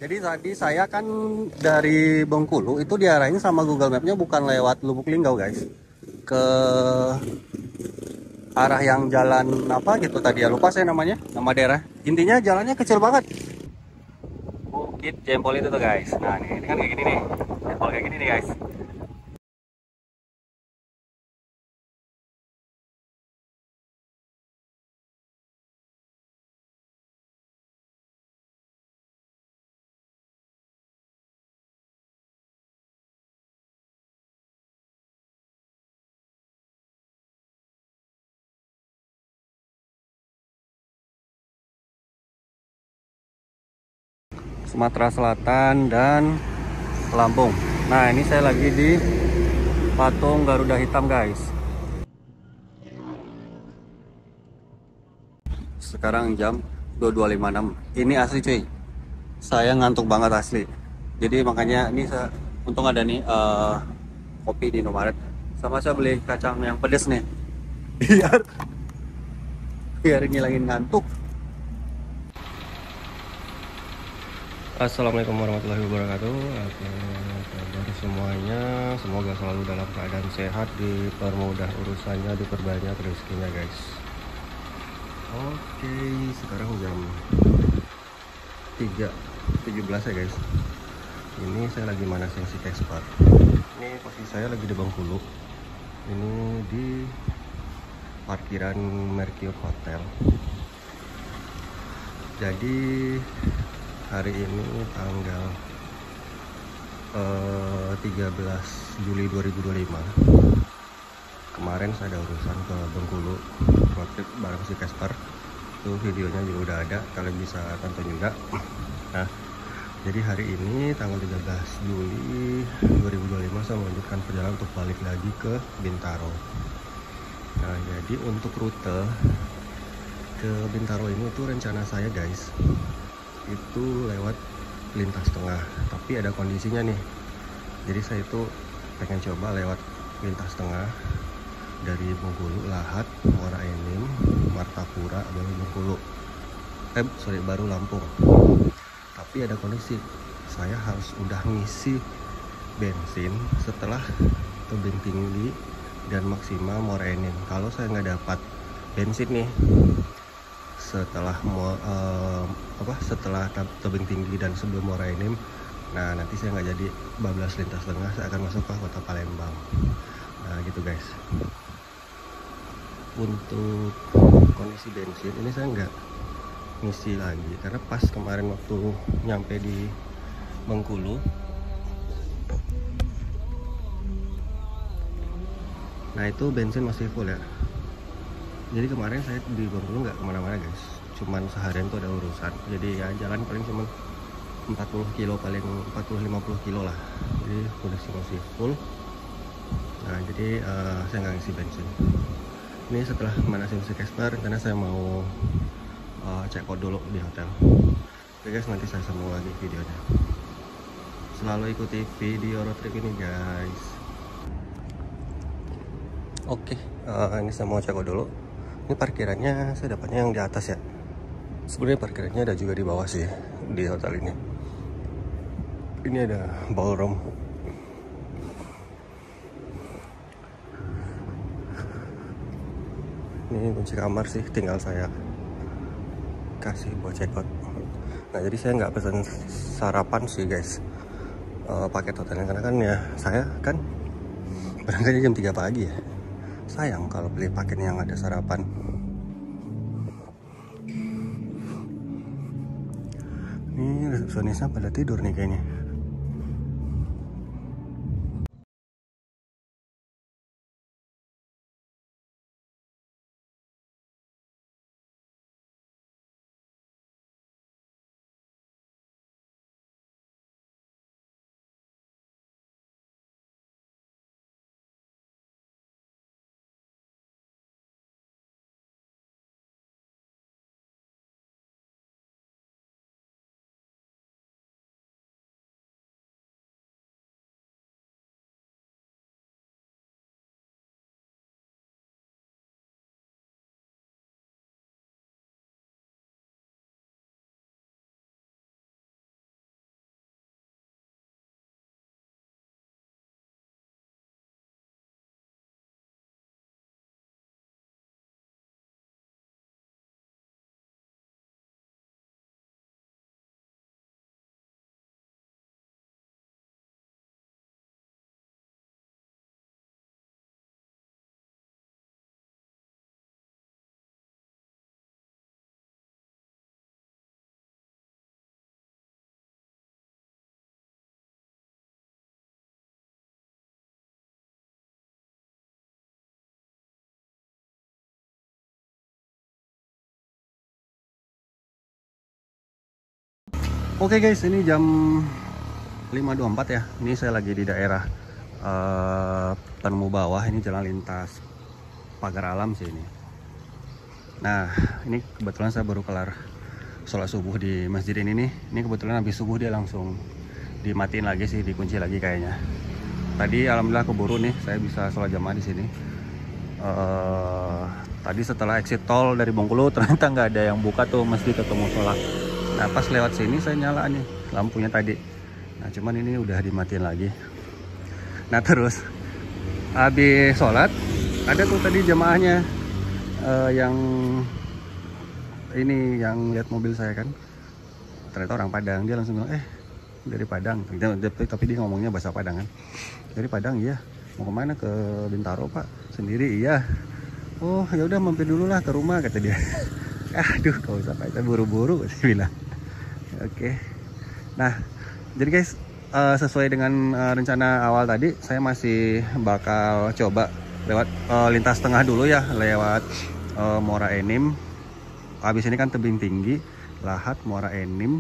Jadi tadi saya kan dari Bengkulu itu diarahin sama Google Map-nya bukan lewat Lubuk Linggau guys, ke arah yang jalan apa gitu tadi ya, lupa saya namanya, nama daerah. Intinya jalannya kecil banget. Bukit Jempol itu tuh guys. Nah ini kan kayak gini nih, jempol kayak gini nih guys. Sumatera Selatan dan Lampung. Nah ini saya lagi di patung Garuda Hitam guys. Sekarang jam 22.56. Ini asli cuy, saya ngantuk banget asli. Jadi makanya ini saya untung ada nih kopi di Indomaret. Sama saya beli kacang yang pedes nih. Biar biar ngilangin ngantuk. Assalamualaikum warahmatullahi wabarakatuh. Apa kabar semuanya? Semoga selalu dalam keadaan sehat, dipermudah urusannya, diperbanyak rezekinya guys. Oke, sekarang jam 3.17 ya guys. Ini saya lagi manasin si Casper. Ini posisi saya lagi di Bengkulu. Ini di parkiran Mercure Hotel. Jadi hari ini tanggal 13 Juli 2025. Kemarin saya ada urusan ke Bengkulu, road trip bareng si Casper. Itu videonya juga udah ada, kalian bisa tonton juga. Nah, jadi hari ini tanggal 13 Juli 2025 saya melanjutkan perjalanan untuk balik lagi ke Bintaro. Nah, jadi untuk rute ke Bintaro ini tuh rencana saya guys, itu lewat lintas tengah, tapi ada kondisinya nih. Jadi saya itu pengen coba lewat lintas tengah dari Bengkulu, Lahat, Muara Enim, Martapura, baru Lampung. Tapi ada kondisi, saya harus udah ngisi bensin setelah Tebing Tinggi dan maksimal Muara Enim. Kalau saya nggak dapat bensin nih setelah setelah Tebing Tinggi dan sebelum Muara Enim, nah nanti saya nggak jadi bablas lintas tengah, saya akan masuk ke kota Palembang. Nah gitu guys. Untuk kondisi bensin ini saya nggak ngisi lagi karena pas kemarin waktu nyampe di Bengkulu, nah itu bensin masih full ya. Jadi kemarin saya di Bengkulu nggak kemana-mana guys, cuman seharian tuh ada urusan, jadi ya jalan paling cuman 40 kilo, paling 40-50 kilo lah. Jadi kondisi masih full. Nah jadi saya nggak ngisi bensin. Ini setelah manasin si Casper, karena saya mau check out dulu di hotel. Oke guys, nanti saya sambung lagi videonya. Selalu ikuti video road trip ini guys. Oke, ini saya mau check out dulu. Ini parkirannya saya dapatnya yang di atas ya. Sebenarnya parkirannya ada juga di bawah sih di hotel ini. Ini ada ballroom. Ini kunci kamar sih, tinggal saya kasih buat check out. Nah jadi saya nggak pesan sarapan sih guys, paket hotelnya, karena kan ya saya kan berangkatnya jam 3 pagi ya. Sayang kalau beli paket yang ada sarapan. Ini resepsionisnya pada tidur nih kayaknya. Oke guys, ini jam 5.24 ya. Ini saya lagi di daerah Penemu Bawah. Ini jalan lintas Pagar Alam sih ini. Nah, ini kebetulan saya baru kelar sholat subuh di masjid ini nih. Ini kebetulan habis subuh dia langsung dimatiin lagi sih, dikunci lagi kayaknya. Tadi alhamdulillah keburu nih, saya bisa sholat jamaah di sini. Tadi setelah exit tol dari Bengkulu ternyata nggak ada yang buka tuh masjid atau musola. Nah pas lewat sini saya nyala nih lampunya tadi. Nah cuman ini udah dimatiin lagi. Nah terus habis sholat ada tuh tadi jamaahnya yang ini yang lihat mobil saya kan. Ternyata orang Padang. Dia langsung bilang dari Padang. Tapi dia ngomongnya bahasa Padang kan. Dari Padang iya. Mau kemana? Ke Bintaro pak? Sendiri iya. Oh ya udah mampir dulu lah ke rumah kata dia. Aduh gak usah pak, saya buru-buru saya bilang. Oke. Nah jadi guys, sesuai dengan rencana awal tadi, saya masih bakal coba lewat lintas tengah dulu ya, lewat Muara Enim. Habis ini kan tebing tinggi, Lahat, Muara Enim,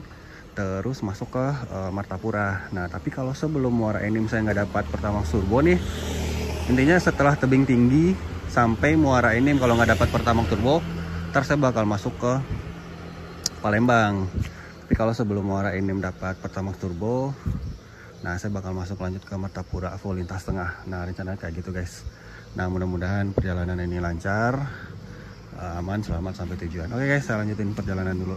terus masuk ke Martapura. Nah tapi kalau sebelum Muara Enim saya nggak dapat Pertamax Turbo nih, intinya setelah tebing tinggi sampai Muara Enim kalau nggak dapat Pertamax Turbo, ntar saya bakal masuk ke Palembang. Tapi kalau sebelum Muara Enim dapat Pertamax Turbo, nah saya bakal masuk lanjut ke Martapura full lintas tengah. Nah rencananya kayak gitu guys. Nah mudah-mudahan perjalanan ini lancar, aman, selamat sampai tujuan. Oke guys, saya lanjutin perjalanan dulu.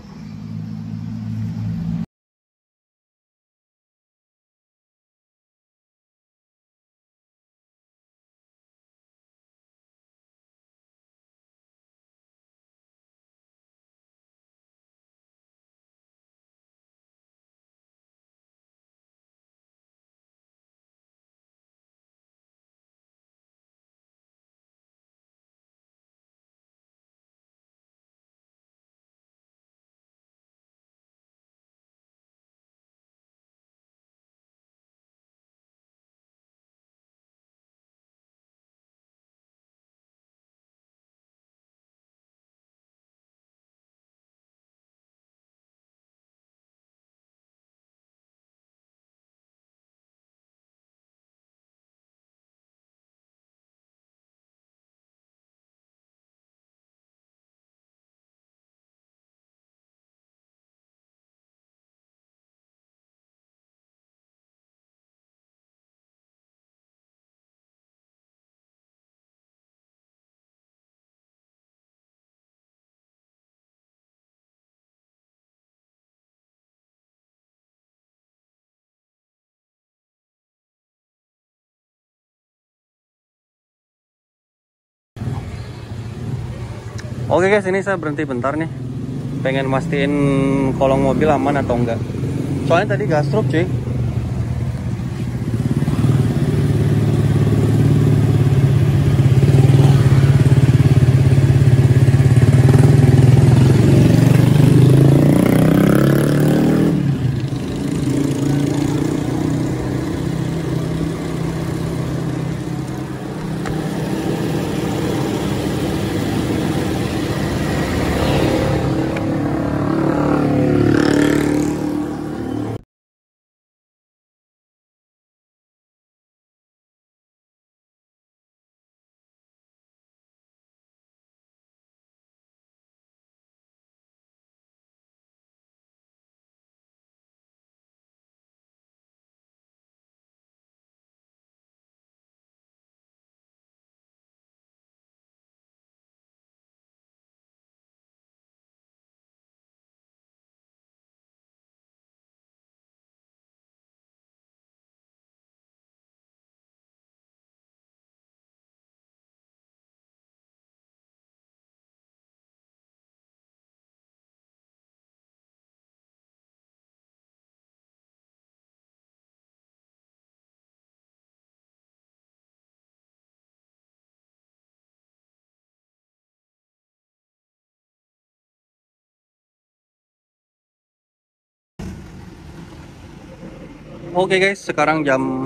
Oke guys, ini saya berhenti bentar nih, pengen mastiin kolong mobil aman atau enggak. Soalnya tadi gastruk cuy. Oke guys, sekarang jam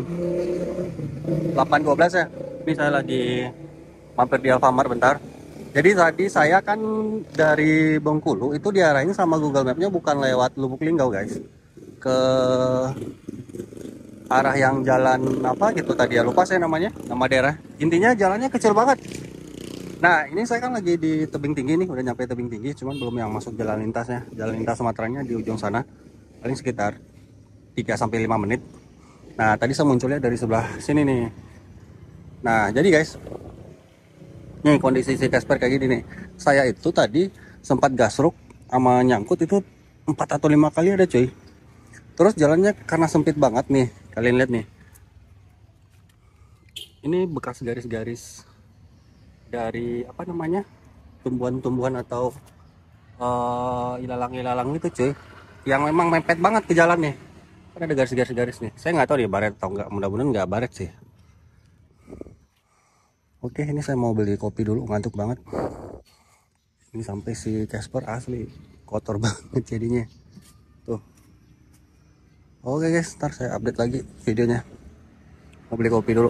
8.12 ya. Ini saya lagi mampir di Alfamart bentar. Jadi tadi saya kan dari Bengkulu itu diarahin sama Google Map-nya bukan lewat Lubuk Linggau guys. ke arah yang jalan apa gitu tadi ya, lupa saya namanya, nama daerah. Intinya jalannya kecil banget. Nah ini saya kan lagi di tebing tinggi nih, udah nyampe tebing tinggi, cuman belum yang masuk jalan lintasnya. Jalan lintas Sumateranya di ujung sana, paling sekitar 3-5 menit. Nah tadi saya munculnya dari sebelah sini nih. Nah jadi guys, nih kondisi si Casper kayak gini nih. Saya itu tadi sempat gasruk sama nyangkut itu 4 atau 5 kali ada cuy. Terus jalannya karena sempit banget nih, kalian lihat nih. Ini bekas garis-garis dari apa namanya, tumbuhan-tumbuhan atau ilalang-ilalang gitu cuy, yang memang mepet banget ke jalan nih. Kan ada garis-garis nih. Saya nggak tahu dia baret atau enggak, mudah-mudahan nggak baret sih. Oke, ini saya mau beli kopi dulu, ngantuk banget. Ini sampai si Casper asli kotor banget jadinya. Tuh. Oke guys, ntar saya update lagi videonya. Mau beli kopi dulu.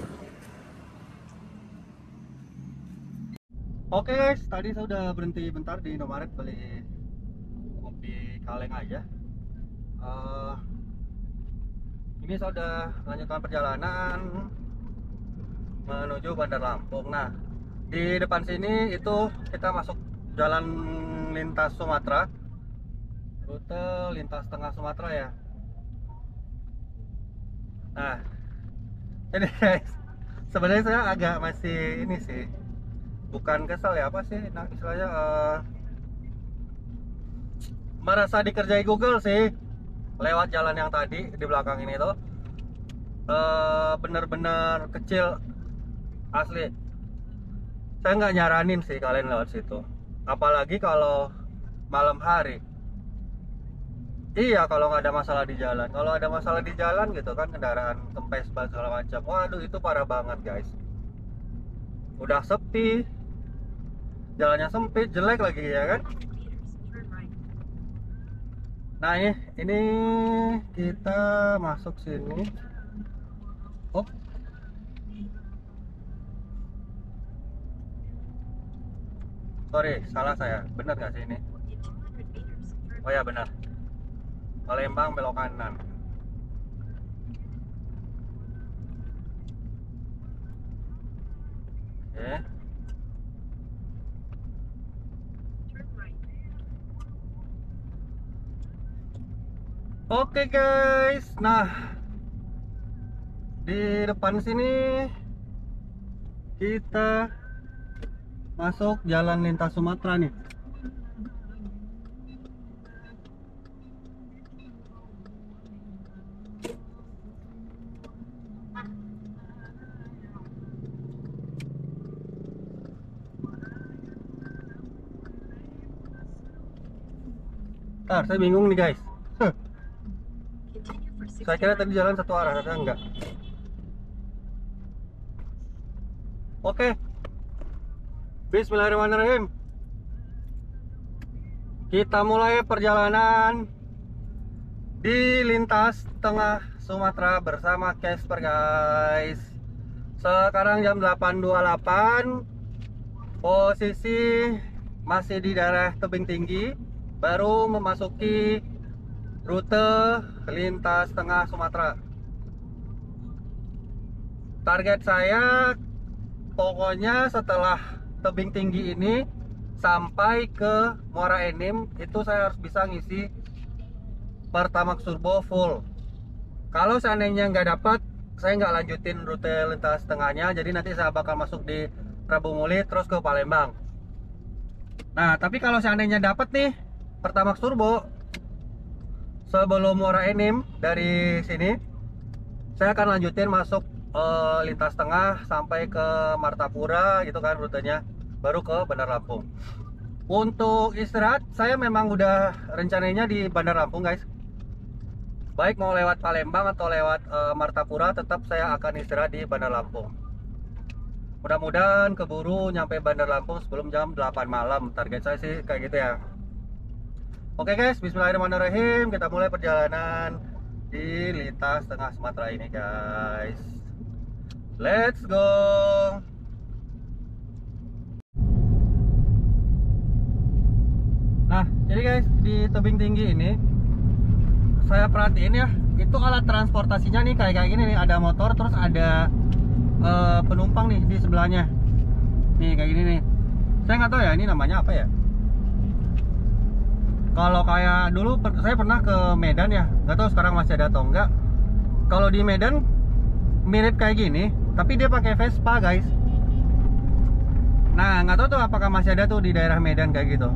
Oke guys, tadi saya udah berhenti bentar di Indomaret beli kopi kaleng aja. Ini saya udah lanjutkan perjalanan menuju Bandar Lampung. Nah, di depan sini itu kita masuk jalan lintas Sumatera, rute lintas tengah Sumatera ya. Nah, ini guys, sebenarnya saya agak masih ini sih, bukan kesel ya, apa sih nah istilahnya, merasa dikerjai Google sih lewat jalan yang tadi di belakang ini tuh. Bener-bener kecil asli. Saya nggak nyaranin sih kalian lewat situ, apalagi kalau malam hari. Iya, kalau nggak ada masalah di jalan. Kalau ada masalah di jalan gitu kan, kendaraan kempes ban segala macam, waduh itu parah banget guys. Udah sepi, jalannya sempit, jelek lagi ya kan. Nah ini kita masuk sini. Oh, sorry, salah saya. Bener nggak sih ini? Oh ya benar. Palembang belok kanan. Oke. Oke guys, nah di depan sini kita masuk jalan lintas Sumatera nih. Ntar saya bingung nih guys. Saya kira tadi jalan satu arah, ternyata enggak. Oke. Bismillahirrahmanirrahim. Kita mulai perjalanan di lintas tengah Sumatera bersama Casper guys. Sekarang jam 8.28. Posisi masih di daerah tebing tinggi, baru memasuki rute lintas tengah Sumatera. Target saya pokoknya setelah tebing tinggi ini sampai ke Muara Enim itu saya harus bisa ngisi Pertamax Turbo full. Kalau seandainya nggak dapat, saya nggak lanjutin rute lintas tengahnya, jadi nanti saya bakal masuk di Prabu Muli terus ke Palembang. Nah tapi kalau seandainya dapat nih Pertamax Turbo sebelum Muara Enim, dari sini saya akan lanjutin masuk lintas tengah sampai ke Martapura gitu kan rutenya, baru ke Bandar Lampung. Untuk istirahat saya memang udah rencananya di Bandar Lampung guys, baik mau lewat Palembang atau lewat Martapura, tetap saya akan istirahat di Bandar Lampung. Mudah-mudahan keburu nyampe Bandar Lampung sebelum jam 8 malam, target saya sih kayak gitu ya. Oke guys, bismillahirrahmanirrahim. Kita mulai perjalanan di lintas tengah Sumatera ini guys. Let's go. Nah, jadi guys, di tebing tinggi ini saya perhatiin ya, itu alat transportasinya nih kayak gini nih, ada motor terus ada penumpang nih di sebelahnya. Nih kayak gini nih. Saya nggak tahu ya ini namanya apa ya. Kalau kayak dulu saya pernah ke Medan ya, nggak tahu sekarang masih ada atau enggak. Kalau di Medan mirip kayak gini, tapi dia pakai Vespa guys. Nah nggak tahu tuh apakah masih ada tuh di daerah Medan kayak gitu.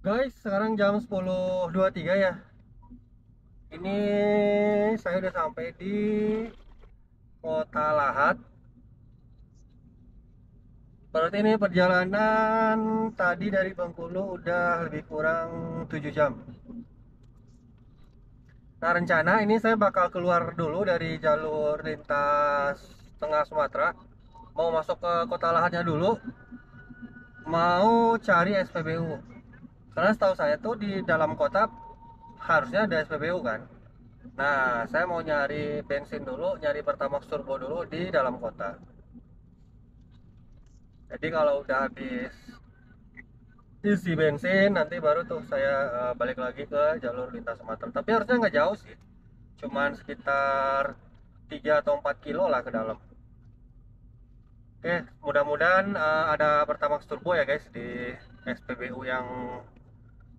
Guys, sekarang jam 10.23 ya. Ini saya udah sampai di Kota Lahat. Berarti ini perjalanan tadi dari Bengkulu udah lebih kurang 7 jam. Nah, rencana ini saya bakal keluar dulu dari jalur lintas tengah Sumatera. Mau masuk ke Kota Lahatnya dulu. Mau cari SPBU. Karena setahu saya tuh di dalam kota harusnya ada SPBU kan. Nah, saya mau nyari bensin dulu, nyari Pertamax Turbo dulu di dalam kota. Jadi kalau udah habis isi bensin, nanti baru tuh saya balik lagi ke jalur lintas Sumatera. Tapi harusnya nggak jauh sih, cuman sekitar 3 atau 4 kilo lah ke dalam. Oke, mudah-mudahan ada Pertamax Turbo ya guys di SPBU yang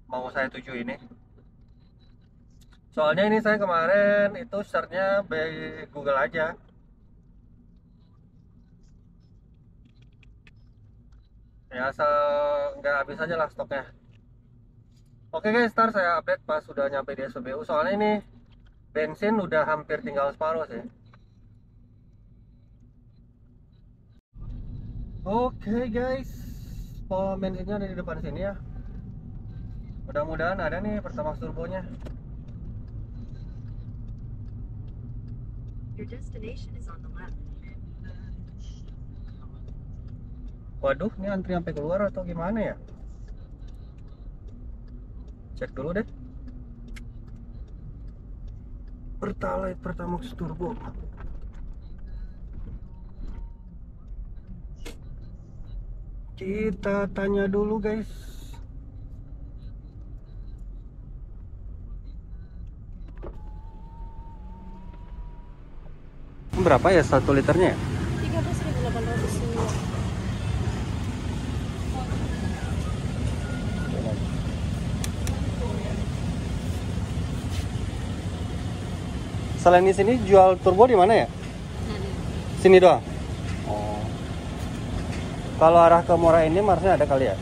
mau saya tuju ini. Soalnya ini saya kemarin itu searchnya by Google aja. Ya asal nggak habis aja lah stoknya. Oke guys, ntar saya update pas sudah nyampe di SPBU. Soalnya ini bensin udah hampir tinggal separuh sih. Oke guys, pom bensinnya ada di depan sini ya. Mudah-mudahan ada nih Pertamax turbonya. Your destination is on the left. Waduh, ini antri sampai keluar atau gimana ya? Cek dulu deh. Pertalite Pertamax turbo. Kita tanya dulu guys. Berapa ya 1 liternya ya? 13.800. Selain di sini jual turbo di mana ya? Sini doang. Oh. Kalau arah ke Muara Enim harusnya ada kali ya?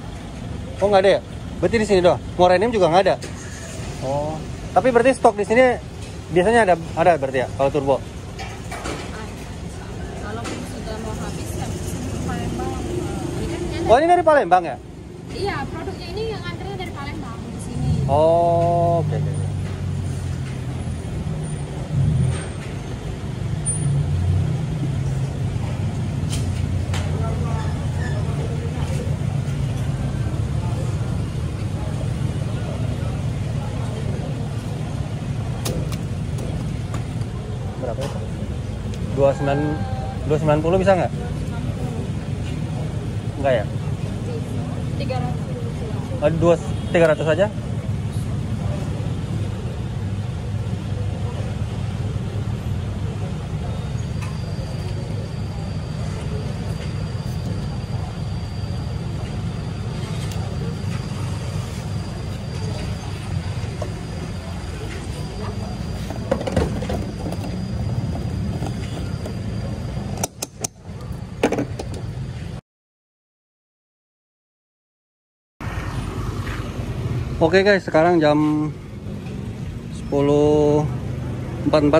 Oh nggak ada ya? Berarti di sini doang. Muara Enim juga nggak ada. Oh. Tapi berarti stok di sini biasanya ada berarti ya kalau turbo? Oh ini dari Palembang ya? Iya, produknya ini yang antrinya dari Palembang di sini. Oh, oke. Berapa itu? 290 bisa nggak? Enggak ya? 300. 300 aja? Oke guys, sekarang jam 10.44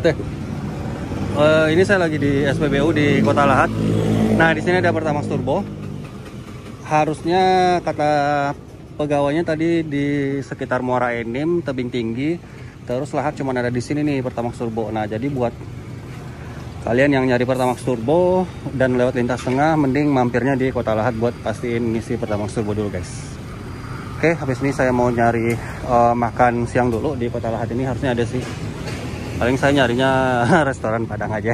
ya. Ini saya lagi di SPBU di Kota Lahat. Nah, di sini ada Pertamax Turbo. Harusnya kata pegawainya tadi di sekitar Muara Enim, Tebing Tinggi, terus Lahat cuma ada di sini nih Pertamax Turbo. Nah, jadi buat kalian yang nyari Pertamax Turbo dan lewat lintas tengah, mending mampirnya di Kota Lahat buat pastiin ngisi Pertamax Turbo dulu guys. Oke, habis ini saya mau nyari makan siang dulu di Kota Lahat ini, harusnya ada sih. Paling saya nyarinya restoran Padang aja.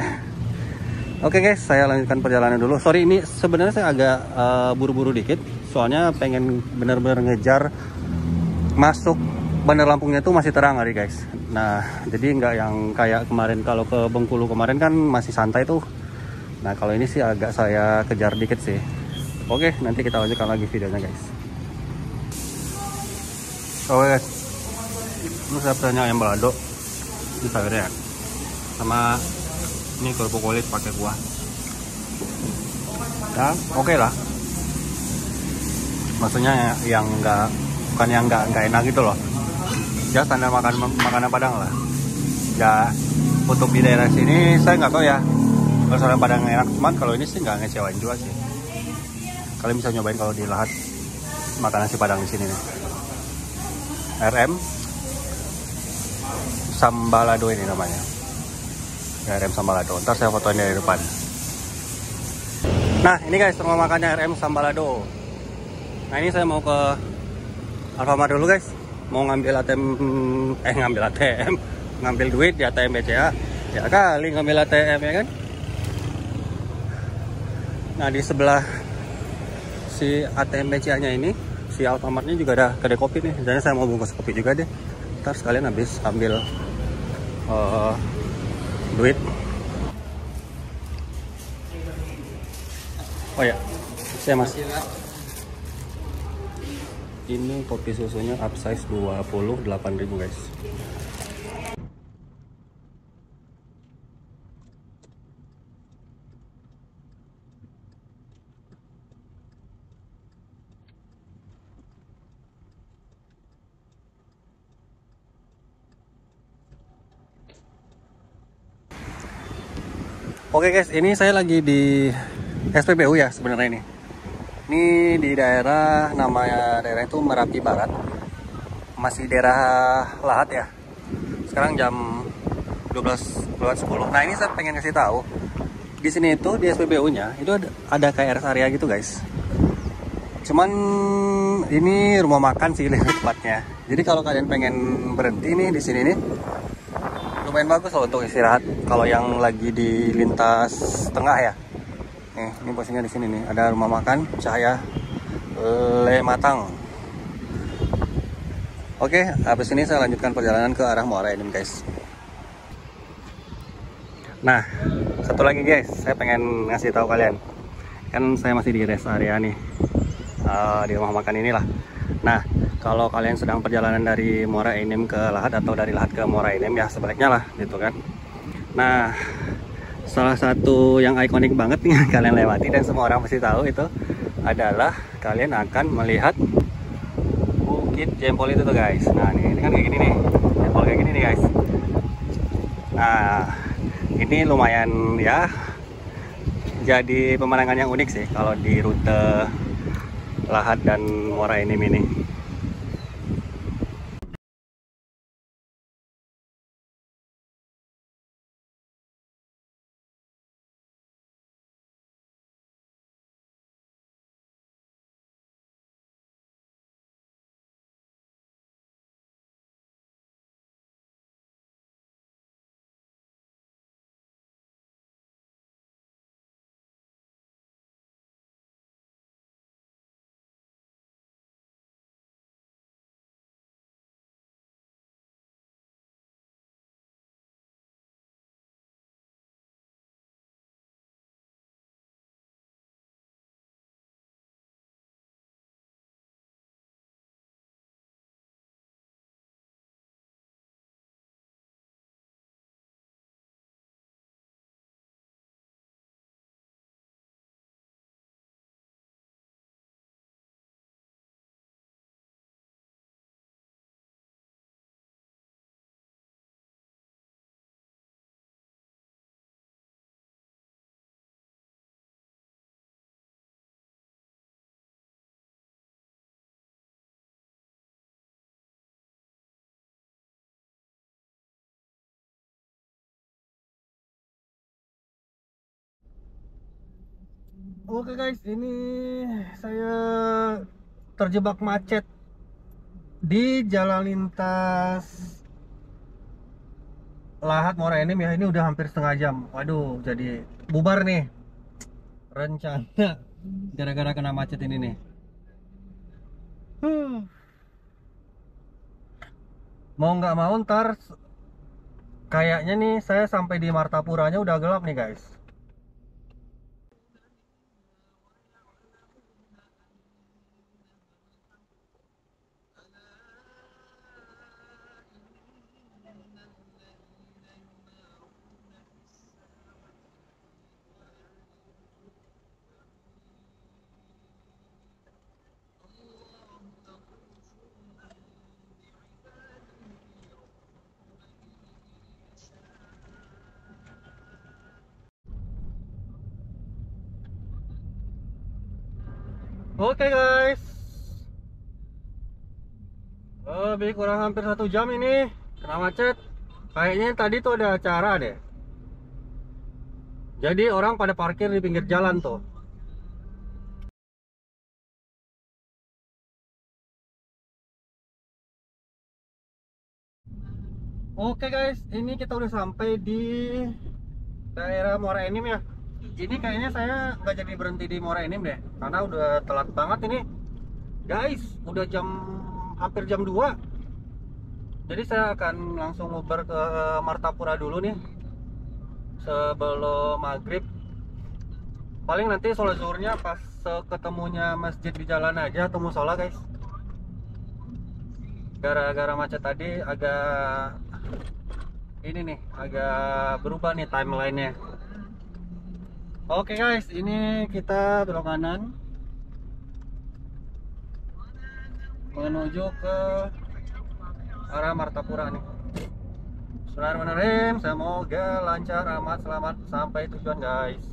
Oke guys, saya lanjutkan perjalanan dulu. Sorry, ini sebenarnya saya agak buru-buru dikit, soalnya pengen bener-bener ngejar masuk Bandar Lampungnya tuh masih terang hari guys. Nah, jadi nggak yang kayak kemarin, kalau ke Bengkulu kemarin kan masih santai tuh. Nah, kalau ini sih agak saya kejar dikit sih. Oke, nanti kita lanjutkan lagi videonya guys. Oke guys, ini saya pesannya ayam balado ini sayurnya ya, sama ini kerupuk kulit pakai kuah. Ya, oke lah. Maksudnya yang bukan yang nggak enak gitu loh. Ya standar makanan Padang lah. Ya untuk di daerah sini saya nggak tahu ya. Kalau restoran Padang enak, cuman kalau ini sih nggak ngecewain juga sih. Kalian bisa nyobain kalau di Lahat makan nasi Padang di sini nih. RM Sambalado ini namanya. RM Sambalado. Ntar saya fotoin dari depan. Nah ini guys, rumah makannya RM Sambalado. Nah ini saya mau ke Alfamart dulu guys. Mau ngambil ATM, ngambil duit di ATM BCA. Ya kali ngambil ATM ya kan. Nah di sebelah si ATM BCA nya ini, si Alfamartnya juga ada kedai kopi nih. Jadi saya mau bungkus kopi juga deh. Ntar sekalian habis ambil duit. Oh ya, saya masih. Ini kopi susunya upsize 28.000 guys. Oke guys, ini saya lagi di SPBU ya sebenarnya ini. Ini di daerah, namanya daerah itu Merapi Barat. Masih daerah Lahat ya. Sekarang jam 12.10. Nah, ini saya pengen kasih tahu. Di sini itu di SPBU-nya itu ada kayak rest area gitu, guys. Cuman ini rumah makan sih lebih tepatnya. Jadi kalau kalian pengen berhenti nih di sini nih, lumayan bagus loh untuk istirahat. Kalau yang lagi di lintas tengah ya. Nih, ini posisinya di sini nih. Ada rumah makan Cahaya Le Matang. Oke, habis ini saya lanjutkan perjalanan ke arah Muara Enim guys. Nah, satu lagi guys, saya pengen ngasih tahu kalian. Kan saya masih di rest area nih, di rumah makan inilah. Nah, kalau kalian sedang perjalanan dari Muara Enim ke Lahat atau dari Lahat ke Muara Enim ya sebaliknya lah gitu kan. Nah, salah satu yang ikonik banget nih yang kalian lewati dan semua orang pasti tahu itu adalah kalian akan melihat Bukit Jempol itu tuh guys. Nah ini kan kayak gini nih, jempol kayak gini nih guys. Nah ini lumayan ya, jadi pemandangan yang unik sih kalau di rute Lahat dan Muara Enim ini. Oke guys, ini saya terjebak macet di jalan lintas Lahat Muara Enim ya. Ini udah hampir setengah jam. Waduh, jadi bubar nih rencana gara-gara kena macet ini nih. Huh. Mau nggak mau ntar kayaknya nih saya sampai di Martapuranya udah gelap nih guys. Oke guys, lebih kurang hampir 1 jam ini kena macet. Kayaknya tadi tuh ada acara deh. Jadi orang pada parkir di pinggir jalan tuh. Oke guys, ini kita udah sampai di daerah Muara Enim ya. Ini kayaknya saya nggak jadi berhenti di Muara Enim deh, karena udah telat banget ini. Guys, udah hampir jam 2. Jadi saya akan langsung ngoper ke Martapura dulu nih sebelum maghrib. Paling nanti sholat zuhurnya pas ketemunya masjid di jalan aja atau musola guys. Gara-gara macet tadi agak ini nih, agak berubah nih timelinenya. Oke guys, ini kita belok kanan menuju ke arah Martapura nih. Bismillahirrahmanirrahim. Semoga lancar, amat, selamat sampai tujuan guys.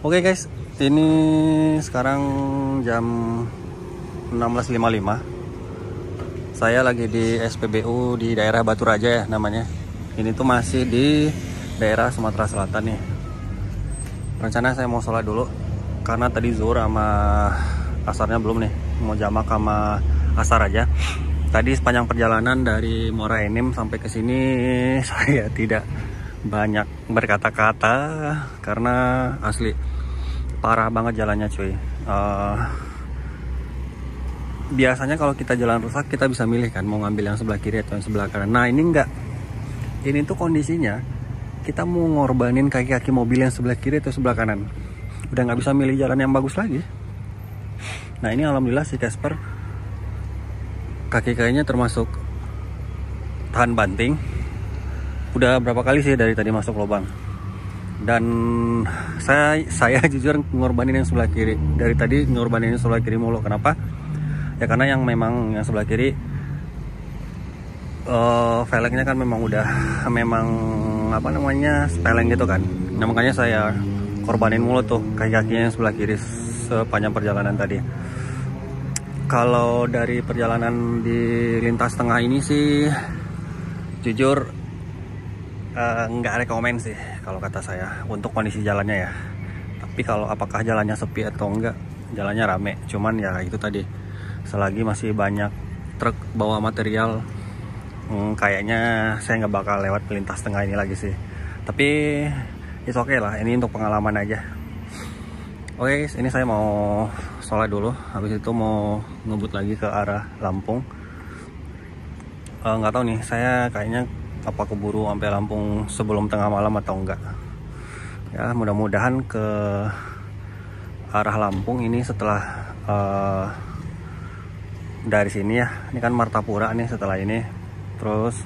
Oke guys, ini sekarang jam 16.55. Saya lagi di SPBU di daerah Batu Raja ya namanya. Ini tuh masih di daerah Sumatera Selatan nih. Rencana saya mau sholat dulu karena tadi zuhur sama asarnya belum nih. Mau jamak sama asar aja. Tadi sepanjang perjalanan dari Muara Enim sampai ke sini saya tidak banyak berkata-kata karena asli parah banget jalannya cuy. Biasanya kalau kita jalan rusak kita bisa milih kan mau ngambil yang sebelah kiri atau yang sebelah kanan. Nah ini enggak. Ini tuh kondisinya kita mau ngorbanin kaki-kaki mobil yang sebelah kiri atau sebelah kanan. Udah nggak bisa milih jalan yang bagus lagi. Nah ini alhamdulillah si Casper kaki-kakinya termasuk tahan banting. Udah berapa kali sih dari tadi masuk lubang. Dan saya jujur ngorbanin yang sebelah kiri. Dari tadi ngorbanin yang sebelah kiri mulu. Kenapa? Ya karena yang memang yang sebelah kiri velgnya kan memang udah apa namanya speleng gitu kan. Nah makanya saya korbanin mulu tuh kaki-kakinya yang sebelah kiri sepanjang perjalanan tadi. Kalau dari perjalanan di lintas tengah ini sih jujur nggak rekomen sih kalau kata saya untuk kondisi jalannya ya. Tapi kalau apakah jalannya sepi atau enggak, jalannya rame. Cuman ya itu tadi, selagi masih banyak truk bawa material, kayaknya saya nggak bakal lewat lintas tengah ini lagi sih. Tapi it's okay lah, ini untuk pengalaman aja. Oke guys, ini saya mau sholat dulu. Habis itu mau ngebut lagi ke arah Lampung. Nggak tahu nih, saya kayaknya apa keburu sampai Lampung sebelum tengah malam atau enggak. Ya mudah-mudahan ke arah Lampung ini setelah dari sini ya. Ini kan Martapura nih setelah ini. Terus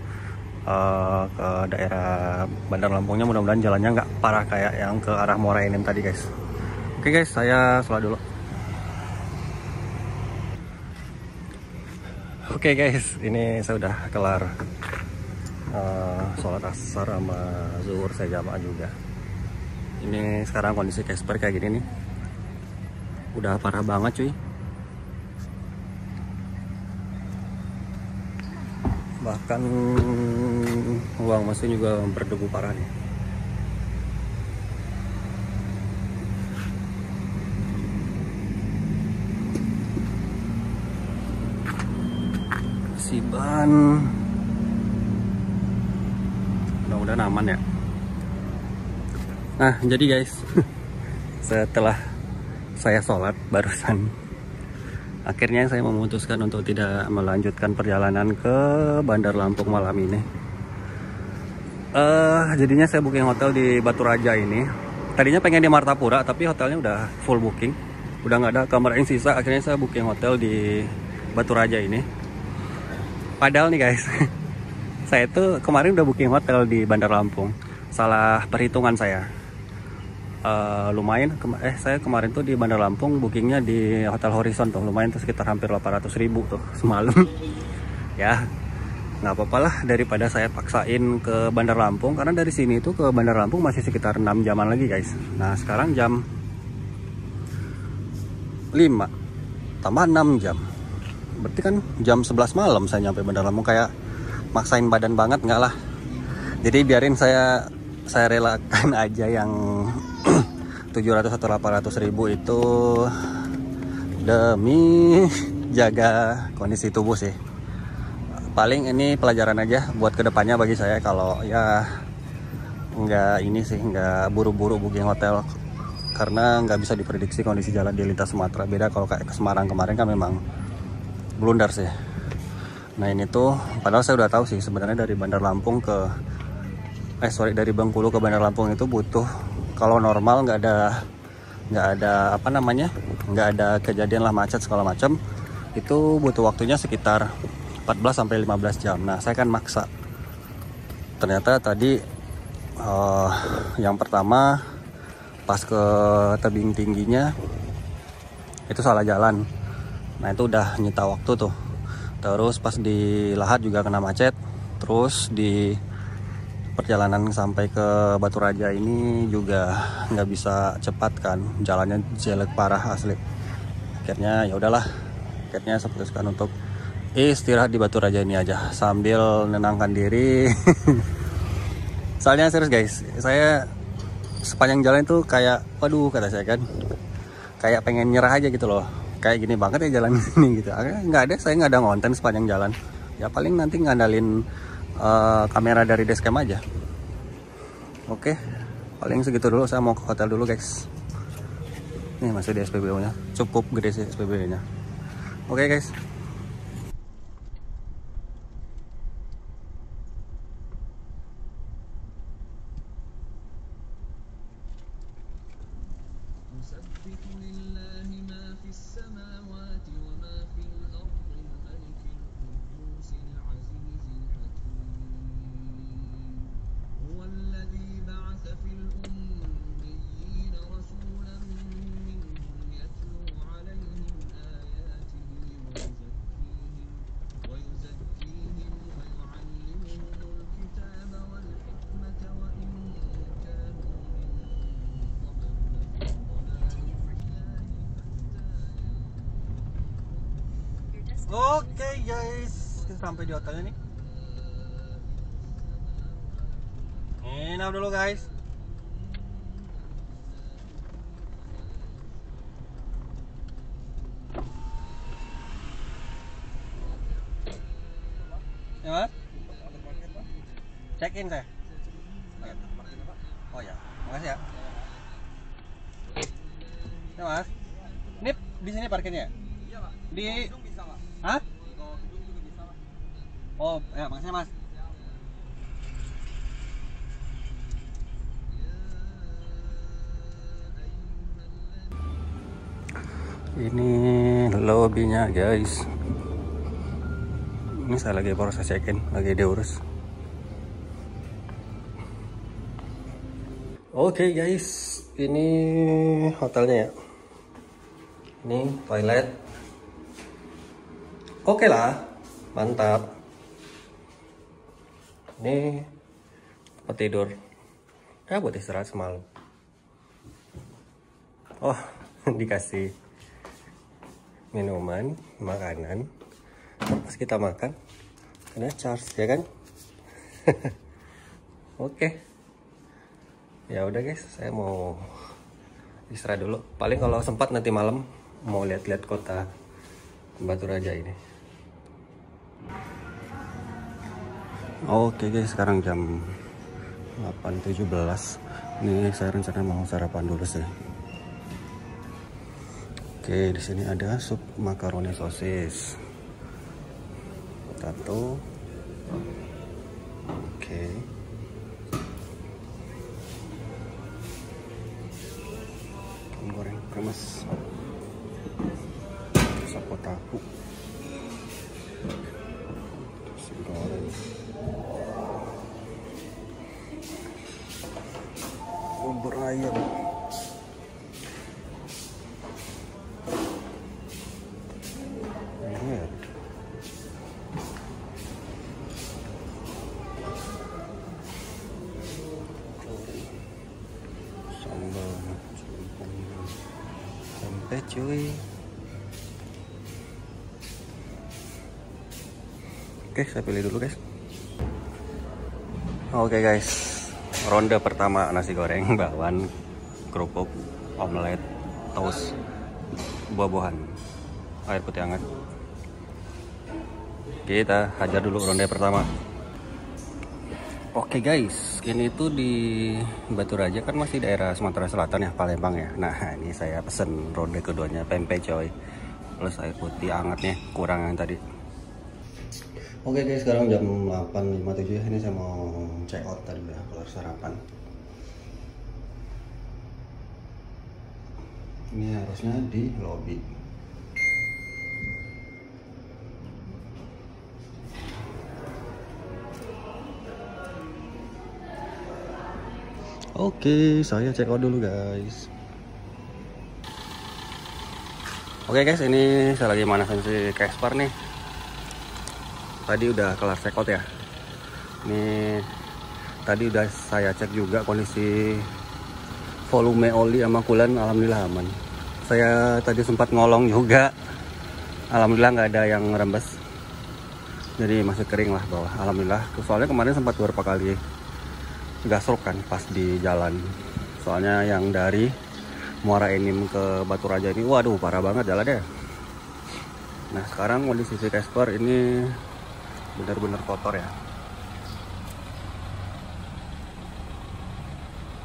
ke daerah Bandar Lampungnya mudah-mudahan jalannya nggak parah kayak yang ke arah Muara Enim tadi guys. Oke guys, saya sholat dulu. Oke guys, ini saya udah kelar sholat asar sama zuhur, saya jamaah juga. Ini sekarang kondisi Casper kayak gini nih, udah parah banget cuy. Bahkan uang mesin juga berdebu parah nih. Si ban mudah-mudahan aman ya. Nah jadi guys setelah saya sholat barusan, akhirnya saya memutuskan untuk tidak melanjutkan perjalanan ke Bandar Lampung malam ini. Jadinya saya booking hotel di Batu Raja ini. Tadinya pengen di Martapura tapi hotelnya udah full booking, udah nggak ada kamar yang sisa. Akhirnya saya booking hotel di Batu Raja ini. Padahal nih guys, saya tuh kemarin udah booking hotel di Bandar Lampung. Salah perhitungan saya. Lumayan, saya kemarin tuh di Bandar Lampung bookingnya di Hotel Horizon tuh. Lumayan tuh sekitar hampir 800.000 tuh semalam. Ya, nggak apa-apa lah daripada saya paksain ke Bandar Lampung. Karena dari sini tuh ke Bandar Lampung masih sekitar 6 jaman lagi guys. Nah sekarang jam 5 tambah 6 jam. Berarti kan jam 11 malam saya nyampe Bandar Lampung. Kayak maksain badan banget nggak lah. Jadi biarin saya relakan aja yang 700 atau 800.000 itu demi jaga kondisi tubuh sih. Paling ini pelajaran aja buat kedepannya bagi saya. Kalau ya nggak ini sih, nggak buru-buru booking hotel karena nggak bisa diprediksi kondisi jalan di lintas Sumatera. Beda kalau kayak ke Semarang kemarin kan memang blunder sih. Nah ini tuh padahal saya udah tahu sih sebenarnya dari Bandar Lampung ke dari Bengkulu ke Bandar Lampung itu butuh, kalau normal nggak ada apa namanya, nggak ada kejadian lah macet segala macam, itu butuh waktunya sekitar 14 sampai 15 jam. Nah saya kan maksa. Ternyata tadi yang pertama pas ke tebing tingginya itu salah jalan. Nah itu udah nyita waktu tuh. Terus pas di Lahat juga kena macet. Terus di perjalanan sampai ke Batu Raja ini juga nggak bisa cepat kan, jalannya jelek parah asli. Akhirnya ya udahlah, akhirnya saya putuskan untuk istirahat di Batu Raja ini aja sambil menenangkan diri. Soalnya serius guys, saya sepanjang jalan itu kayak, waduh kata saya kan, kayak pengen nyerah aja gitu loh. Kayak gini banget ya jalan ini gitu. Akhirnya nggak ada, saya nggak ada konten sepanjang jalan. Ya paling nanti ngandalin kamera dari dashcam aja. Oke, paling segitu dulu. Saya mau ke hotel dulu guys. Nih masih di SPBU nya, cukup gede sih SPBU nya. Oke guys. Oke guys, kita sampai di hotelnya nih. Nginap dulu guys. Ya mas? Check in saya. Oh ya, makasih ya. Ya mas. Ini di sini parkirnya? Iya pak. Di bisa pak. Hah? Oh, ya makasih mas. Ini lobbynya guys. Ini saya lagi proses check-in, lagi diurus. Oke guys, ini hotelnya ya. Ini toilet. Oke lah, mantap. Ini tempat tidur. Ya buat istirahat semalam. Oh, dikasih minuman, makanan. Pas kita makan, kena charge ya kan? Oke. Ya udah guys, saya mau istirahat dulu. Paling kalau sempat nanti malam mau lihat-lihat kota Batu Raja ini. Oke guys, sekarang jam 8.17. Ini saya rencana mau sarapan dulu sih. Oke, di sini ada sup makaroni sosis. Potato. Oke. Ikan goreng kremes. Sapo tahu. Nasi goreng. Bubur ayam. Sampai cuy. Oke, saya pilih dulu guys. Oke guys, ronde pertama nasi goreng, bakwan, kerupuk, omelet, toast, buah-buahan, air putih hangat. Kita hajar dulu ronde pertama. Oke guys, ini tuh di Batu Raja kan masih daerah Sumatera Selatan ya, Palembang ya. Nah ini saya pesen ronde keduanya, pempek coy, plus air putih hangatnya, kurang yang tadi. Oke guys, sekarang jam 8.57 ya. Ini saya mau check out tadi ya, keluar sarapan. Ini harusnya di lobby. Oke, saya check out dulu guys. Oke guys, ini saya lagi manasin si Casper nih. Tadi udah kelar check out ya. Ini tadi udah saya cek juga kondisi volume oli sama coolant, alhamdulillah aman. Saya tadi sempat ngolong juga, alhamdulillah nggak ada yang rembes, jadi masih kering lah bawah, alhamdulillah. Soalnya kemarin sempat beberapa kali gasruk kan pas di jalan, soalnya yang dari Muara Enim ke Batu Raja ini, waduh parah banget jalannya. Nah sekarang kondisi si Casper ini benar-benar kotor ya,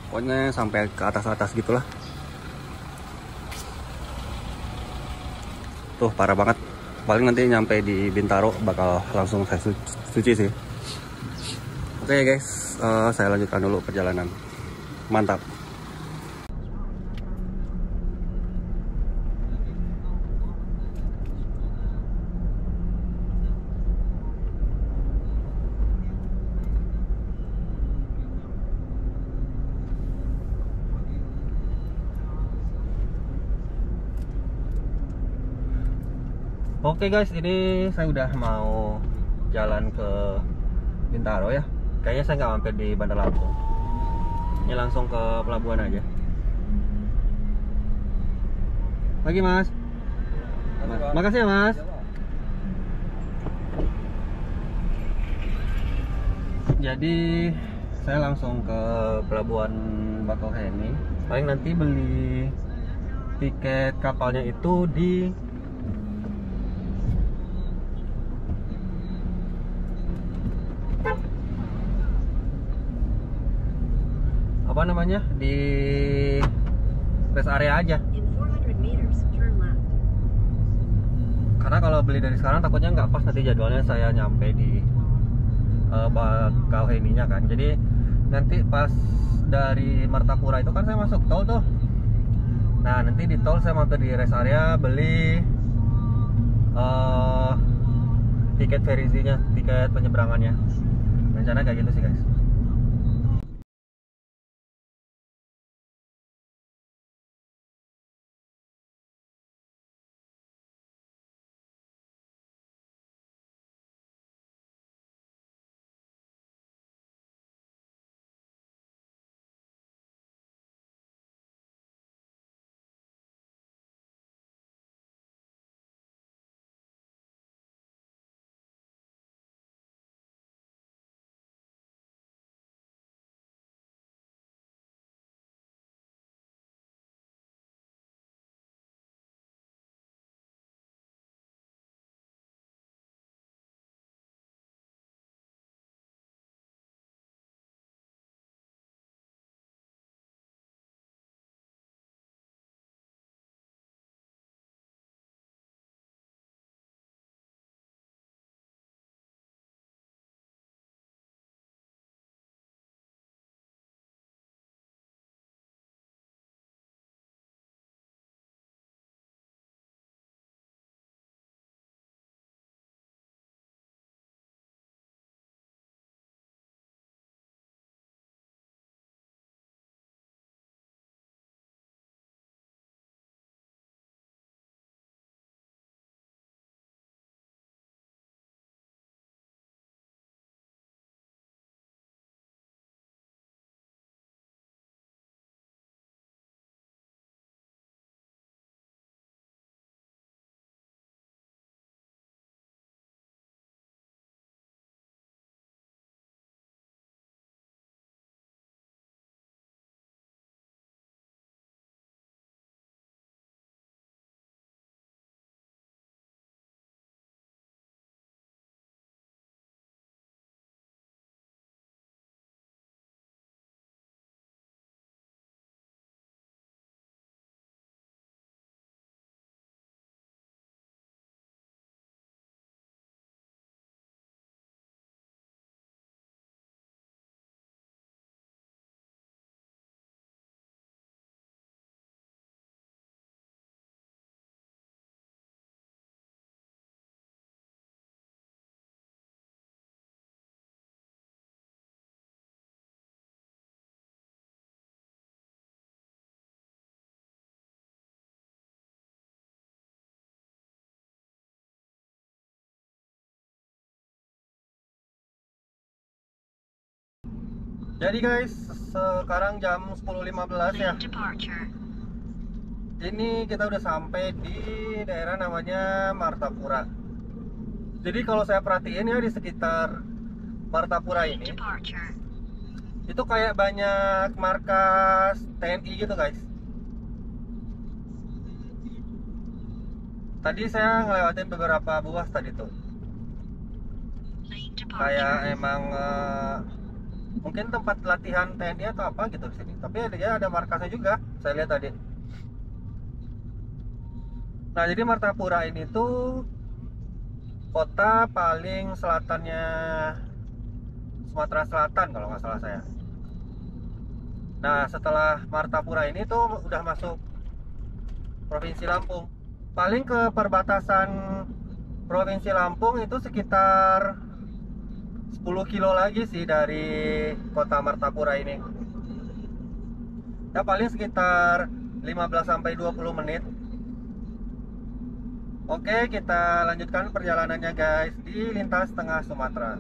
pokoknya sampai ke atas-atas gitulah. Tuh parah banget. Paling nanti nyampe di Bintaro bakal langsung saya cuci sih. Oke guys, saya lanjutkan dulu perjalanan. Mantap. Oke guys, ini saya udah mau jalan ke Bintaro ya. Kayaknya saya nggak mampir di Bandar Lampung. Ini langsung ke pelabuhan aja. Pagi mas. Makasih ya mas. Jadi saya langsung ke pelabuhan Bakauheni. Paling nanti beli tiket kapalnya itu di apa namanya, di rest area aja. Karena kalau beli dari sekarang takutnya nggak pas nanti jadwalnya saya nyampe di Bakauheni-nya kan. Jadi nanti pas dari Martapura itu kan saya masuk tol tuh. Nah nanti di tol saya mampir di rest area beli tiket ferry-nya, tiket penyeberangannya. Rencana kayak gitu sih guys. Jadi guys, sekarang jam 10.15 ya. Ini kita udah sampai di daerah namanya Martapura. Jadi kalau saya perhatiin ya, di sekitar Martapura ini itu kayak banyak markas TNI gitu guys. Tadi saya ngelewatin beberapa buah tadi tuh. Kayak emang mungkin tempat latihan TNI atau apa gitu di sini. Tapi dia ada markasnya juga, saya lihat tadi. Nah, jadi Martapura ini tuh kota paling selatannya Sumatera Selatan kalau nggak salah saya. Nah, setelah Martapura ini tuh udah masuk Provinsi Lampung. Paling ke perbatasan Provinsi Lampung itu sekitar 10 kilo lagi sih dari kota Martapura ini. Ya paling sekitar 15-20 menit. Oke, kita lanjutkan perjalanannya guys di lintas tengah Sumatera.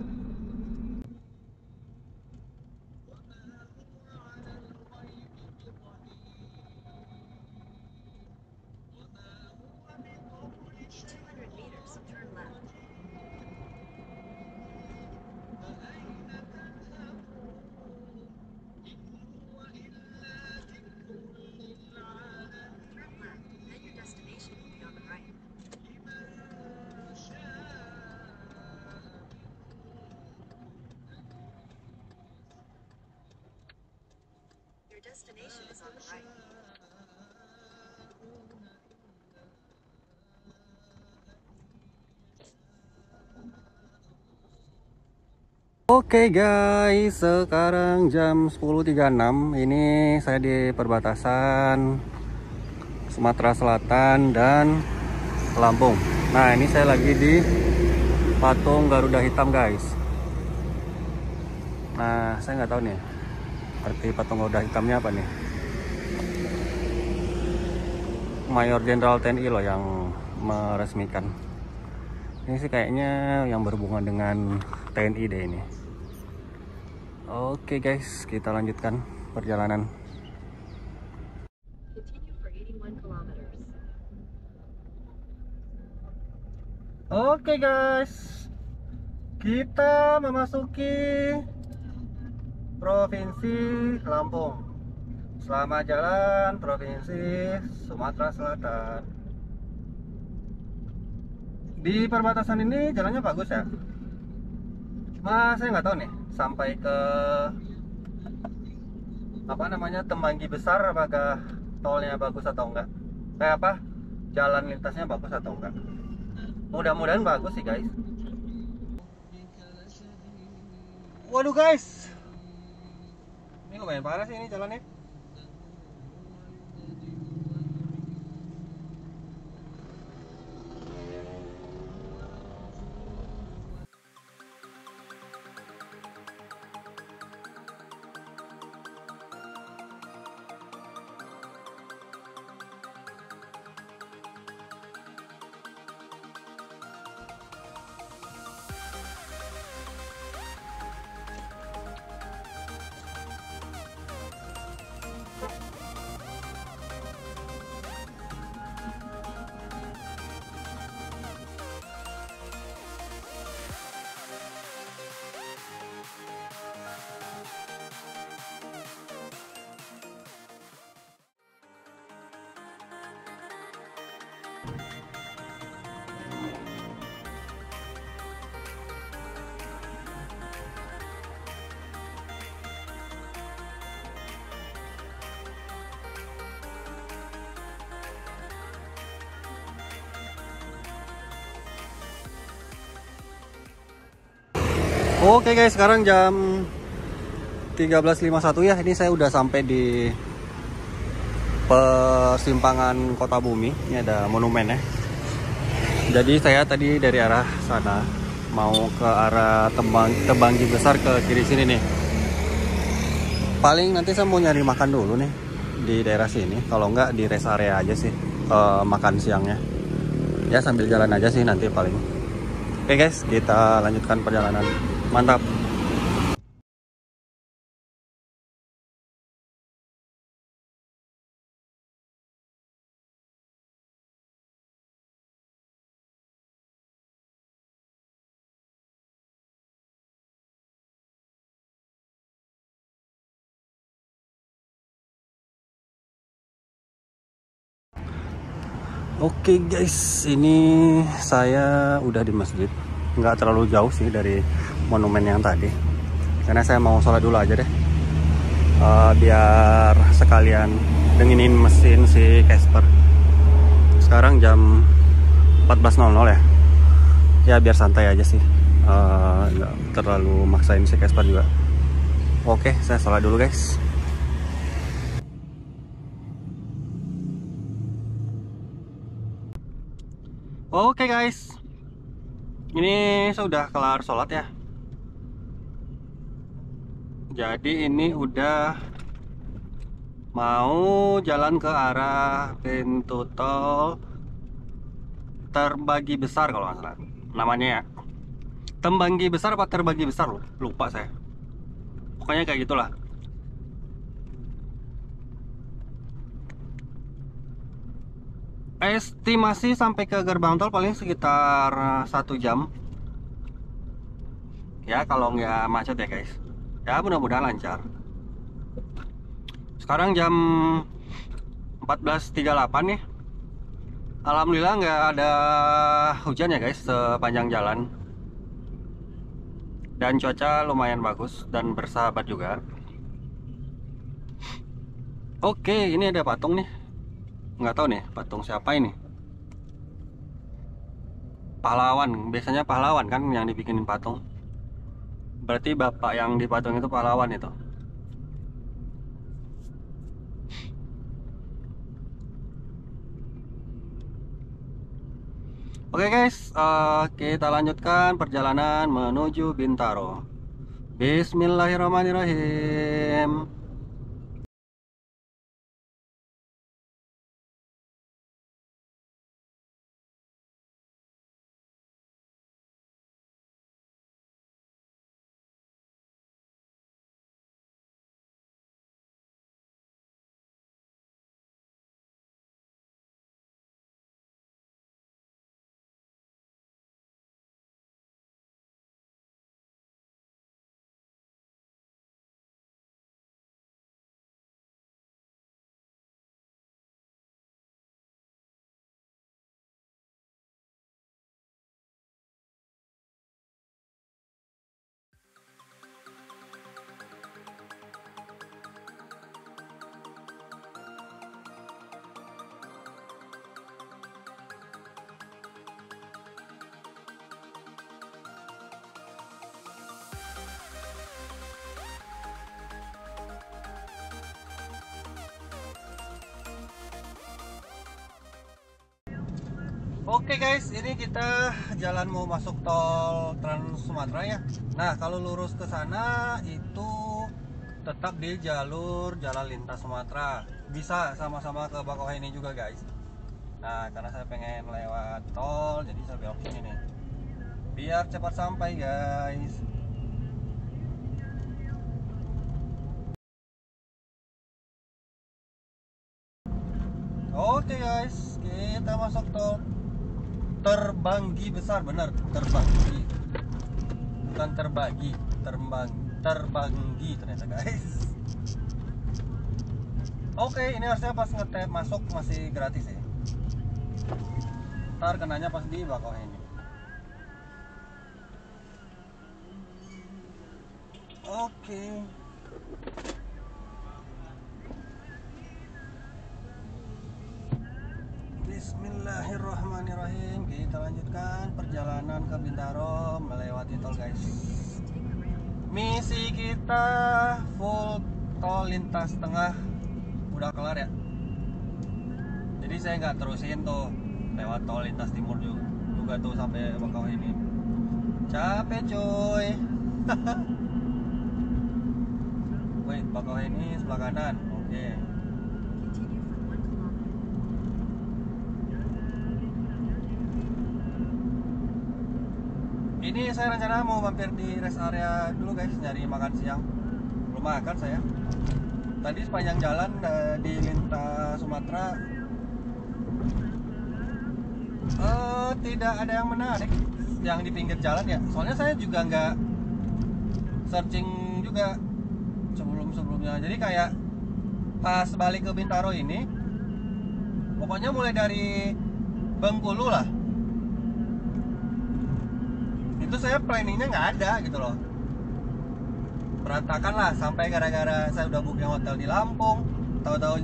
Destination is on the right. Oke guys, sekarang jam 10.36. Ini saya di perbatasan Sumatera Selatan dan Lampung. Nah, ini saya lagi di patung Garuda Hitam guys. Nah, saya nggak tahu nih arti patung Garuda Hitamnya apa nih. Mayor Jenderal TNI loh yang meresmikan. Ini sih kayaknya yang berhubungan dengan TNI deh ini. Oke guys, kita lanjutkan perjalanan. Continue for 81 kilometers. Oke guys, kita memasuki Provinsi Lampung. Selamat jalan Provinsi Sumatera Selatan. Di perbatasan ini jalannya bagus ya. Cuma saya nggak tahu nih sampai ke apa namanya Tembanggi Besar, apakah tolnya bagus atau enggak. Kayak apa? Jalan lintasnya bagus atau enggak. Mudah-mudahan bagus sih guys. Waduh guys, ini lumayan parah sih ini jalannya. Oke guys, sekarang jam 13.51 ya. Ini saya udah sampai di persimpangan Kota Bumi. Ini ada monumen ya. Jadi saya tadi dari arah sana mau ke arah Tembanggi Besar ke kiri sini nih. Paling nanti saya mau nyari makan dulu nih di daerah sini. Kalau enggak di rest area aja sih makan siangnya. Ya sambil jalan aja sih nanti paling. Oke guys, kita lanjutkan perjalanan. Mantap. Oke guys, ini saya udah di masjid. Nggak terlalu jauh sih dari monumen yang tadi. Karena saya mau sholat dulu aja deh. Biar sekalian dinginin mesin si Casper. Sekarang jam 14.00 ya. Ya biar santai aja sih. Nggak terlalu maksain si Casper juga. Oke, saya sholat dulu guys. Oke guys, ini sudah kelar sholat ya. Jadi ini udah mau jalan ke arah pintu tol Terbagi Besar kalau nggak salah namanya ya. Tembanggi Besar apa Terbagi Besar loh, lupa saya. Pokoknya kayak gitulah. Estimasi sampai ke gerbang tol paling sekitar 1 jam. Ya kalau nggak macet ya guys. Ya mudah-mudahan lancar. Sekarang jam 14.38 nih. Alhamdulillah nggak ada hujan ya guys sepanjang jalan. Dan cuaca lumayan bagus dan bersahabat juga. Oke, ini ada patung nih. Nggak tahu nih patung siapa ini. Pahlawan, biasanya pahlawan kan yang dibikinin patung. Berarti bapak yang di patung itu pahlawan itu. Oke guys, kita lanjutkan perjalanan menuju Bintaro. Bismillahirrahmanirrahim. Oke guys, ini kita jalan mau masuk tol Trans Sumatera ya. Nah, kalau lurus ke sana itu tetap di jalur jalan lintas Sumatera. Bisa sama-sama ke Bakauheni juga guys. Nah, karena saya pengen lewat tol, jadi saya belok sini nih. Biar cepat sampai guys. Oke guys, kita masuk tol Terbanggi Besar, benar, Terbanggi, bukan terbagi, Terbanggi ternyata guys. Oke, ini harusnya pas ngetep masuk masih gratis ya. Ntar kenanya pas di Bakauheni. Oke. Bismillahirrahmanirrahim. Kita lanjutkan perjalanan ke Bintaro melewati tol guys. Misi kita full tol lintas tengah udah kelar ya. Jadi saya nggak terusin tuh lewat tol lintas timur juga tuh sampai Bakauheni. Capek coy. Wait, Bakauheni sebelah kanan. Oke. Ini saya rencana mau mampir di rest area dulu guys, nyari makan siang. Belum makan saya. Tadi sepanjang jalan di lintas Sumatera tidak ada yang menarik yang di pinggir jalan ya. Soalnya saya juga nggak searching juga sebelumnya. Jadi kayak pas balik ke Bintaro ini, pokoknya mulai dari Bengkulu lah. Itu saya planningnya nggak ada gitu loh. Berantakan lah sampai gara-gara saya udah booking hotel di Lampung, tahu-tahu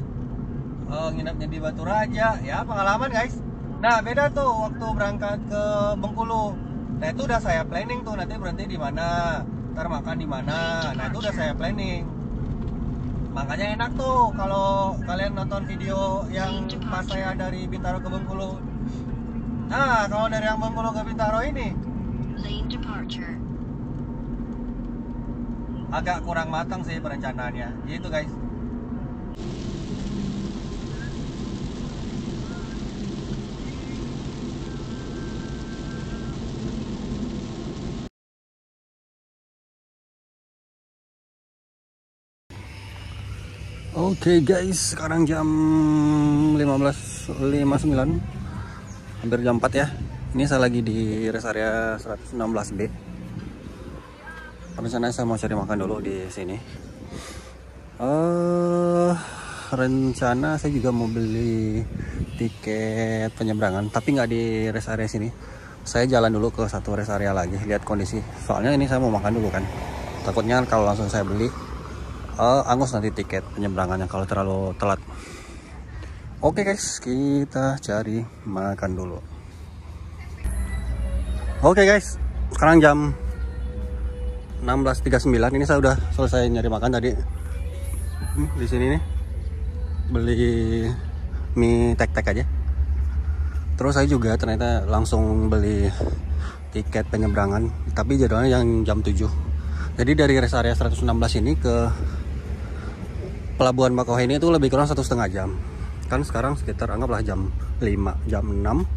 nginepnya di Batu Raja. Ya pengalaman guys. Nah beda tuh waktu berangkat ke Bengkulu. Nah itu udah saya planning tuh, nanti berhenti di mana, ntar makan di mana. Nah itu udah saya planning. Makanya enak tuh kalau kalian nonton video yang pas saya dari Bintaro ke Bengkulu. Nah kalau dari yang Bengkulu ke Bintaro ini Lane departure. agak kurang matang sih perencanaannya. Gitu guys. Oke guys, sekarang jam 15.59, hampir jam 4 ya. Ini saya lagi di rest area 116B. Rencananya saya mau cari makan dulu di sini. Rencana saya juga mau beli tiket penyeberangan, tapi nggak di rest area sini. Saya jalan dulu ke satu rest area lagi, lihat kondisi. Soalnya ini saya mau makan dulu kan. Takutnya kalau langsung saya beli angus nanti tiket penyeberangannya kalau terlalu telat. Oke guys, kita cari makan dulu. Oke guys, sekarang jam 16.39. Ini saya udah selesai nyari makan tadi. Di sini nih beli mie tek-tek aja. Terus saya juga ternyata langsung beli tiket penyeberangan, tapi jadwalnya yang jam 7. Jadi dari rest area 116 ini ke Pelabuhan Bakauheni itu lebih kurang 1,5 jam. Kan sekarang sekitar anggaplah jam 5, jam 6,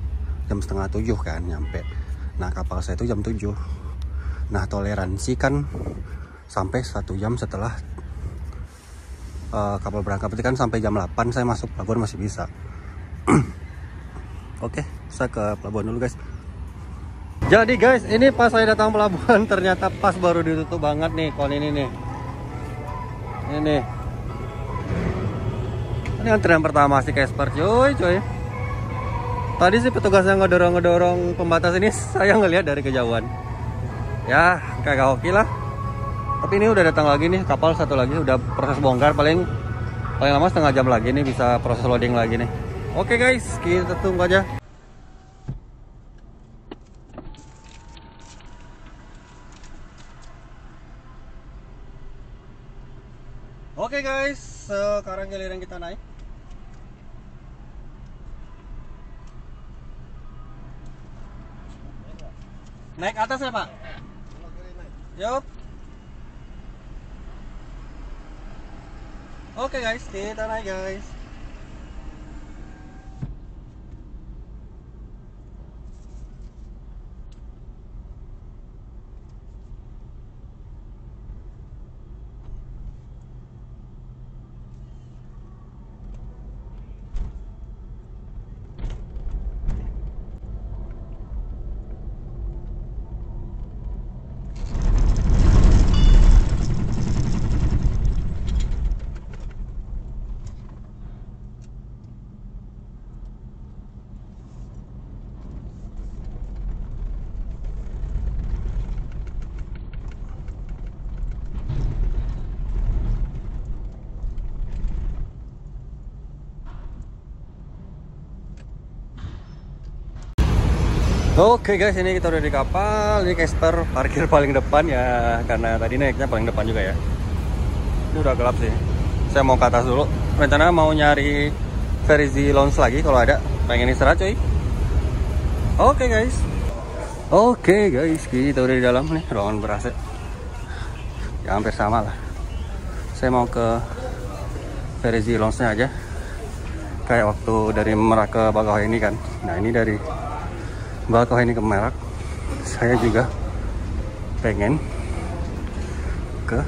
jam setengah 7 kan nyampe. Nah kapal saya itu jam 7. Nah toleransi kan sampai 1 jam setelah kapal berangkat. Berarti kan sampai jam 8 saya masuk pelabuhan masih bisa. Oke, saya ke pelabuhan dulu guys. Jadi guys, ini pas saya datang pelabuhan ternyata pas baru ditutup banget nih kon ini nih. Ini antrian pertama si Casper cuy. Tadi sih petugas yang ngedorong pembatas ini saya ngelihat dari kejauhan. Ya kagak oke lah. Tapi ini udah datang lagi nih kapal satu lagi, udah proses bongkar, paling lama setengah jam lagi nih bisa proses loading lagi nih. Oke guys, kita tunggu aja. Oke guys, sekarang giliran kita naik. Naik atas ya Pak? Yup. Oke guys, kita naik guys. Oke guys, ini kita udah di kapal. Ini Casper parkir paling depan ya, karena tadi naiknya paling depan juga ya. Ini udah gelap sih. Saya mau ke atas dulu. Rencana mau nyari Verizy Lounge lagi kalau ada. Pengen istirahat cuy. Oke guys. Oke guys, kita udah di dalam nih, ruangan ber-AC. Ya hampir sama lah. Saya mau ke Verizy Lounge-nya aja. Kayak waktu dari Merak ke Bakauheni kan. Nah ini dari Bakauheni ke Merak, saya juga pengen ke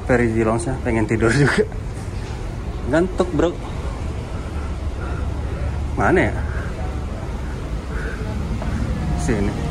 Verizy Lounge-nya, pengen tidur juga. Ngantuk bro. Mana ya? Sini.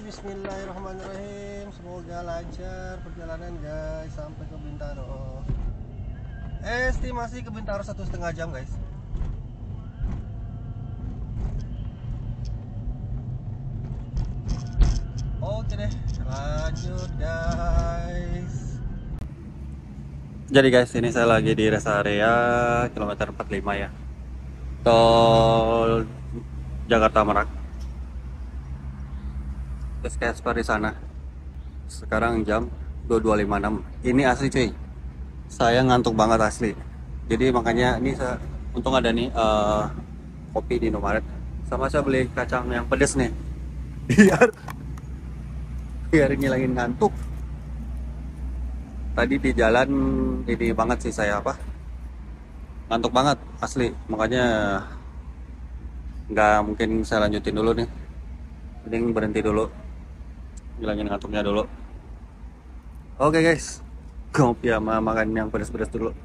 Bismillahirrahmanirrahim. Semoga lancar perjalanan guys sampai ke Bintaro. Estimasi ke Bintaro 1,5 jam guys. Oke deh, lanjut guys. Jadi guys, ini saya lagi di rest area kilometer 45 ya, tol Jakarta Merak. Terus Casper di sana. Sekarang jam 22.56. Ini asli cuy, saya ngantuk banget asli. Jadi makanya ini saya untung ada nih kopi di Indomaret, sama saya beli kacang yang pedes nih biar ngilangin ngantuk. Tadi di jalan ini banget sih saya ngantuk banget asli, makanya nggak mungkin saya lanjutin dulu nih, mending berhenti dulu, ngilangin ngantuknya dulu. Oke guys, kopi sama makan yang pedas-pedas dulu.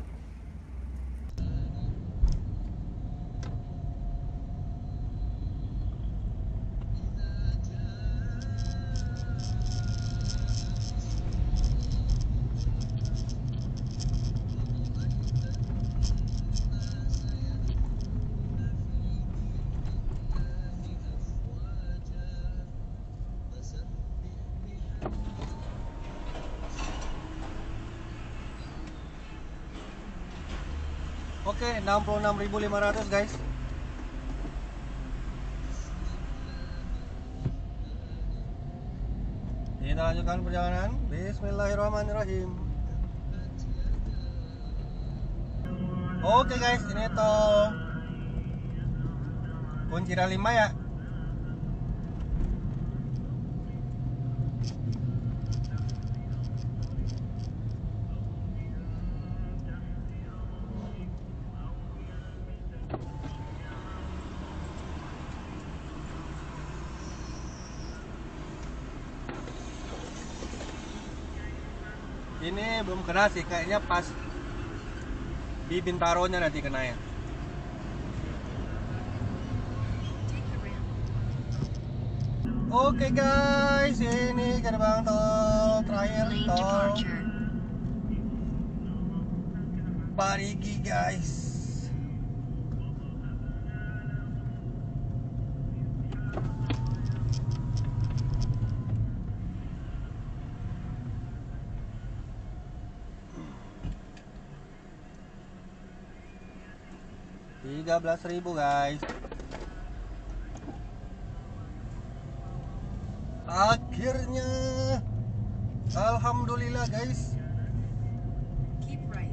Oke, 66.500 guys. Kita lanjutkan perjalanan. Bismillahirrahmanirrahim. Oke guys, ini tol Kuncira 5 ya. Ini belum kena sih, kayaknya pas di Bintaronya nanti kena ya. Oke guys, ini gerbang tol terakhir, Lane tol departure. Parigi guys. $13.000 guys. Akhirnya, alhamdulillah guys,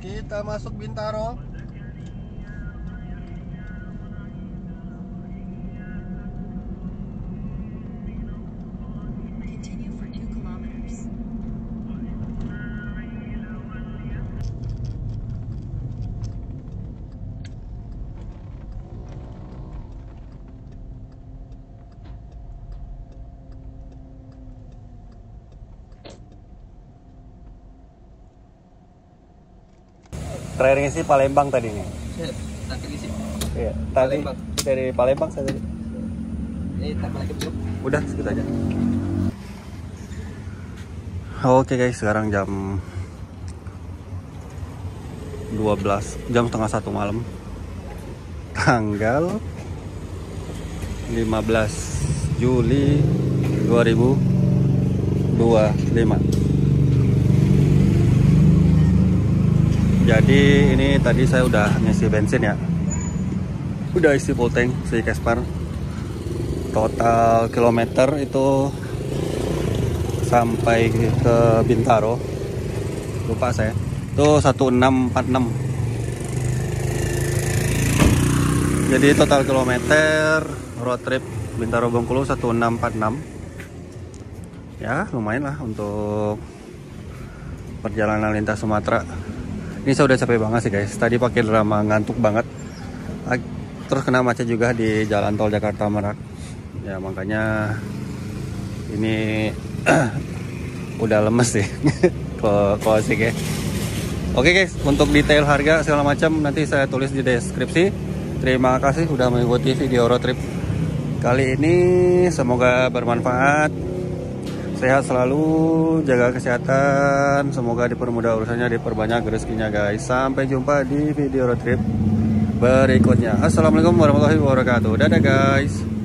kita masuk Bintaro. Continue for 2 kilometers. Terakhir ngisi Palembang tadi nih. Tadi ngisi. Iya, tadi Palembang. dari Palembang saya tadi. Ini tambah lagi belum? Udah segitu aja. Oke guys, sekarang jam 12, jam setengah 1 malam, tanggal 15 Juli 2025. Jadi ini tadi saya udah ngisi bensin ya, udah isi full tank si Casper. Total kilometer itu sampai ke Bintaro, lupa saya, itu 1646. Jadi total kilometer road trip Bintaro Bengkulu 1646. Ya lumayan lah untuk perjalanan lintas Sumatera. Ini saya udah capek banget sih guys, tadi pakai drama ngantuk banget, terus kena macet juga di jalan tol Jakarta Merak ya, makanya ini udah lemes sih kok asik ya. Oke guys, untuk detail harga segala macam nanti saya tulis di deskripsi. Terima kasih udah mengikuti video road trip kali ini, semoga bermanfaat. Sehat selalu, jaga kesehatan, semoga dipermudah urusannya, diperbanyak rezekinya guys. Sampai jumpa di video road trip berikutnya. Assalamualaikum warahmatullahi wabarakatuh. Dadah guys.